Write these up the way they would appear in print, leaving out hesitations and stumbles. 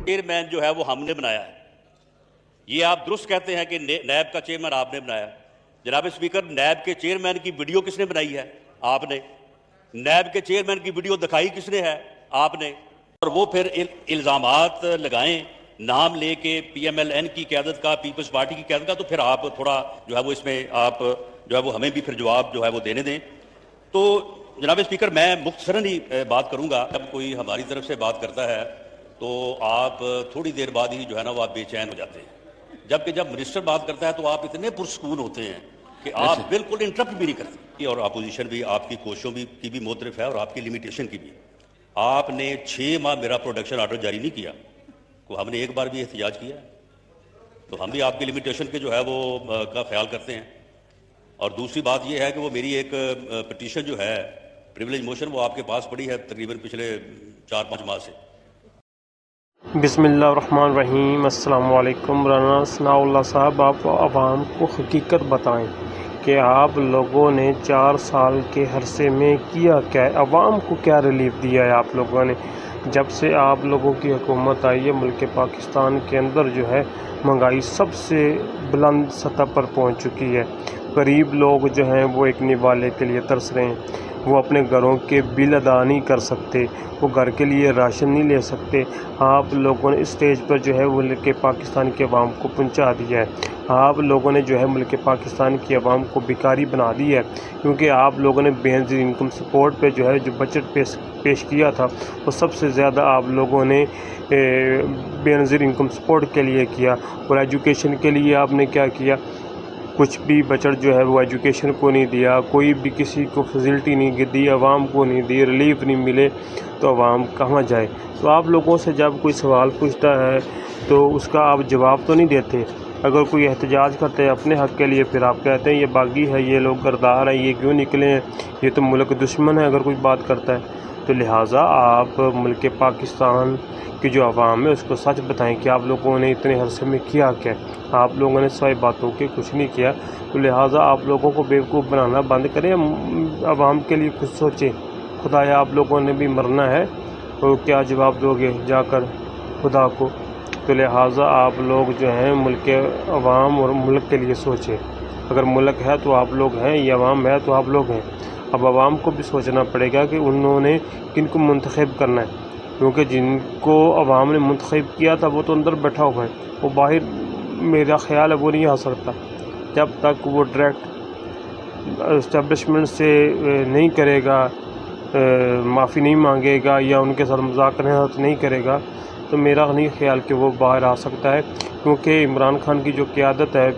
Chairman جو ہے وہ ہم نے بنایا ہے۔ یہ آپ درست کہتے ہیں کہ نیب کا چیئرمین آپ نے بنایا۔ جناب اسپیکر، نیب کے چیئرمین کی ویڈیو کس نے بنائی ہے؟ آپ نے۔ نیب کے چیئرمین کی ویڈیو دکھائی کس نے ہے؟ آپ نے۔ اور وہ پھر الزامات لگائیں نام لے کے پی ایم ایل این کی قیادت کا، پیپلز پارٹی کی قیادت کا، تو پھر آپ تھوڑا جو ہے وہ اس میں آپ جو ہے وہ ہمیں بھی پھر جواب جو ہے وہ دینے دیں۔ تو جناب اسپیکر، میں مختصراً ہی بات کروں گا۔ جب کوئی ہماری طرف سے بات کرتا ہے تو آپ تھوڑی دیر بعد ہی جو ہے نا وہ آپ بے چین ہو جاتے ہیں، جبکہ جب منسٹر بات کرتا ہے تو آپ اتنے پرسکون ہوتے ہیں کہ آپ بالکل انٹرپٹ بھی نہیں کرتے۔ اور اپوزیشن بھی آپ کی کوششوں کی بھی معترف ہے اور آپ کی لمیٹیشن کی بھی۔ آپ نے 6 ماہ میرا پروڈکشن آرڈر جاری نہیں کیا، کو ہم نے ایک بار بھی احتجاج کیا ہے؟ تو ہم بھی آپ کی لمیٹیشن کے جو ہے وہ کا خیال کرتے ہیں۔ اور دوسری بات یہ ہے کہ وہ میری ایک پٹیشن جو ہے پریویلیج موشن، وہ آپ کے پاس پڑی ہے تقریباً پچھلے 4-5 ماہ سے۔ بسم اللہ الرحمن الرحیم۔ السلام علیکم۔ رانا ثناء اللہ صاحب، آپ عوام کو حقیقت بتائیں کہ آپ لوگوں نے 4 سال کے عرصے میں کیا کیا ہے، عوام کو کیا ریلیف دیا ہے آپ لوگوں نے؟ جب سے آپ لوگوں کی حکومت آئی ہے، ملک پاکستان کے اندر جو ہے مہنگائی سب سے بلند سطح پر پہنچ چکی ہے۔ غریب لوگ جو ہیں وہ ایک نوالے کے لیے ترس رہے ہیں، وہ اپنے گھروں کے بل ادا نہیں کر سکتے، وہ گھر کے لیے راشن نہیں لے سکتے۔ آپ لوگوں نے اسٹیج پر جو ہے ملک پاکستان کی عوام کو پہنچا دیا ہے۔ آپ لوگوں نے جو ہے ملک پاکستان کی عوام کو بھکاری بنا دی ہے، کیونکہ آپ لوگوں نے بے نظیر انکم سپورٹ پہ جو ہے جو بجٹ پیش کیا تھا، وہ سب سے زیادہ آپ لوگوں نے بے نظیر انکم سپورٹ کے لیے کیا۔ اور ایجوکیشن کے لیے آپ نے کیا کیا؟ کچھ بھی بجٹ جو ہے وہ ایجوکیشن کو نہیں دیا، کوئی بھی کسی کو فیسلٹی نہیں دی، عوام کو نہیں دی، ریلیف نہیں ملے، تو عوام کہاں جائے؟ تو آپ لوگوں سے جب کوئی سوال پوچھتا ہے تو اس کا آپ جواب تو نہیں دیتے۔ اگر کوئی احتجاج کرتے ہیں اپنے حق کے لیے، پھر آپ کہتے ہیں یہ باغی ہے، یہ لوگ غدار ہیں، یہ کیوں نکلے ہیں، یہ تو ملک دشمن ہے اگر کوئی بات کرتا ہے۔ تو لہٰذا آپ ملک پاکستان کی جو عوام ہے اس کو سچ بتائیں کہ آپ لوگوں نے اتنے عرصے میں کیا کیا۔ آپ لوگوں نے سوائے باتوں کے کچھ نہیں کیا، تو لہٰذا آپ لوگوں کو بیوقوف بنانا بند کریں، عوام کے لیے کچھ سوچیں۔ خدایا آپ لوگوں نے بھی مرنا ہے، تو کیا جواب دو گے جا کر خدا کو؟ تو لہٰذا آپ لوگ جو ہیں ملک عوام اور ملک کے لیے سوچیں۔ اگر ملک ہے تو آپ لوگ ہیں، یہ عوام ہے تو آپ لوگ ہیں۔ اب عوام کو بھی سوچنا پڑے گا کہ انہوں نے کن کو منتخب کرنا ہے، کیونکہ جن کو عوام نے منتخب کیا تھا وہ تو اندر بیٹھا ہوا ہے، وہ باہر میرا خیال ہے وہ نہیں آ سکتا۔ جب تک وہ ڈائریکٹ اسٹیبلشمنٹ سے نہیں کرے گا، معافی نہیں مانگے گا یا ان کے ساتھ مذاکرات نہیں کرے گا، تو میرا نہیں خیال کہ وہ باہر آ سکتا ہے، کیونکہ عمران خان کی جو قیادت ہے،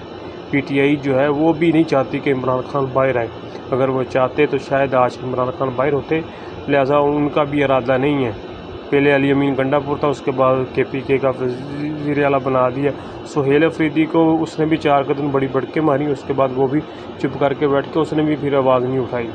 پی ٹی آئی جو ہے وہ بھی نہیں چاہتی کہ عمران خان باہر آئے۔ اگر وہ چاہتے تو شاید آج عمران خان باہر ہوتے، لہٰذا ان کا بھی ارادہ نہیں ہے۔ پہلے علی امین گنڈا پور تھا، اس کے بعد کے پی کے کا وزیر اعلیٰ بنا دیا۔ سہیل افریدی کو اس نے بھی 4 قدم بڑی بڑھ کے ماری، اس کے بعد وہ بھی چپ کر کے بیٹھ کے اس نے بھی پھر آواز نہیں اٹھائی۔